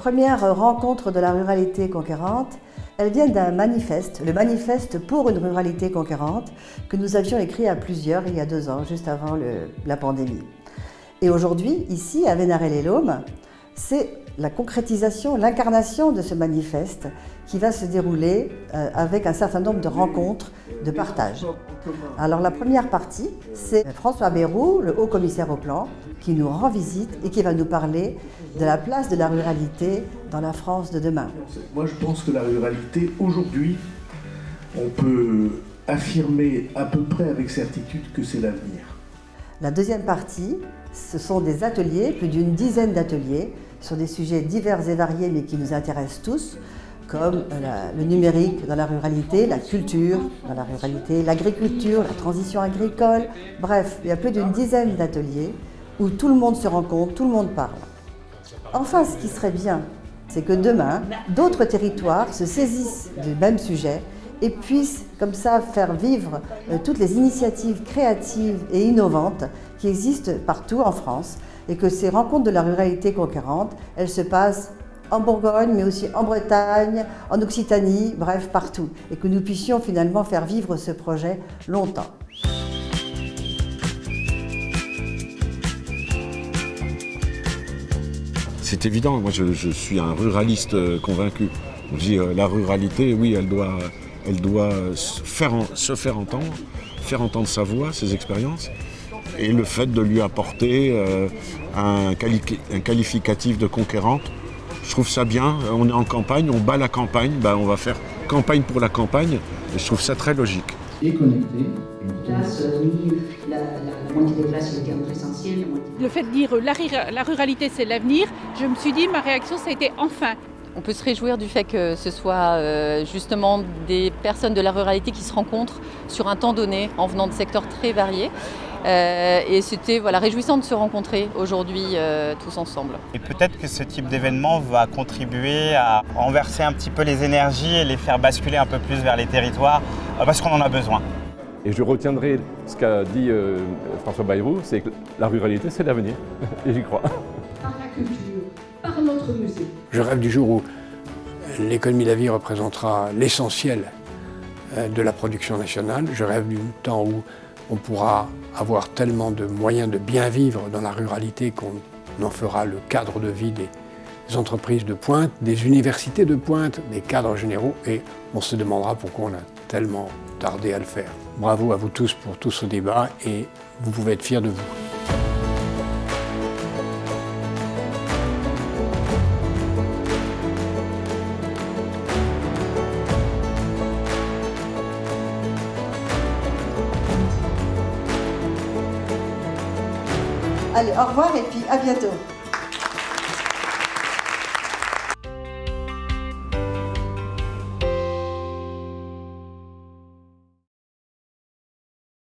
premières rencontres de la ruralité conquérante, elles viennent d'un manifeste, le manifeste pour une ruralité conquérante, que nous avions écrit à plusieurs il y a 2 ans, juste avant la pandémie. Et aujourd'hui, ici, à Vénarel-les-Laumes, c'est la concrétisation, l'incarnation de ce manifeste qui va se dérouler avec un certain nombre de rencontres, de partage. Alors la première partie, c'est François Bayrou, le haut-commissaire au plan, qui nous rend visite et qui va nous parler de la place de la ruralité dans la France de demain. Moi je pense que la ruralité, aujourd'hui, on peut affirmer à peu près avec certitude que c'est l'avenir. La deuxième partie, ce sont des ateliers, plus d'une dizaine d'ateliers, sur des sujets divers et variés mais qui nous intéressent tous, comme le numérique dans la ruralité, la culture dans la ruralité, l'agriculture, la transition agricole. Bref, il y a plus d'une dizaine d'ateliers où tout le monde se rencontre, tout le monde parle. Enfin, ce qui serait bien, c'est que demain, d'autres territoires se saisissent du même sujet et puissent comme ça faire vivre toutes les initiatives créatives et innovantes qui existent partout en France et que ces rencontres de la ruralité conquérante, elles se passent en Bourgogne, mais aussi en Bretagne, en Occitanie, bref, partout. Et que nous puissions finalement faire vivre ce projet longtemps. C'est évident, moi je suis un ruraliste convaincu. Je dis la ruralité, oui, elle doit se faire entendre sa voix, ses expériences. Et le fait de lui apporter un qualificatif de conquérante, je trouve ça bien. On est en campagne, on bat la campagne, on va faire campagne pour la campagne, et je trouve ça très logique. Et connecté. La moitié des classes étaient en présentiel. Le fait de dire la ruralité c'est l'avenir, je me suis dit, ma réaction ça a été enfin. On peut se réjouir du fait que ce soit justement des personnes de la ruralité qui se rencontrent sur un temps donné en venant de secteurs très variés. Et c'était réjouissant de se rencontrer aujourd'hui tous ensemble. Et peut-être que ce type d'événement va contribuer à renverser un petit peu les énergies et les faire basculer un peu plus vers les territoires parce qu'on en a besoin. Et je retiendrai ce qu'a dit François Bayrou, c'est que la ruralité c'est l'avenir, et j'y crois. Par la culture, par notre musée. Je rêve du jour où l'économie de la vie représentera l'essentiel de la production nationale. Je rêve du temps où on pourra avoir tellement de moyens de bien vivre dans la ruralité qu'on en fera le cadre de vie des entreprises de pointe, des universités de pointe, des cadres généraux, et on se demandera pourquoi on a tellement tardé à le faire. Bravo à vous tous pour tout ce débat et vous pouvez être fiers de vous. Allez, au revoir et puis à bientôt.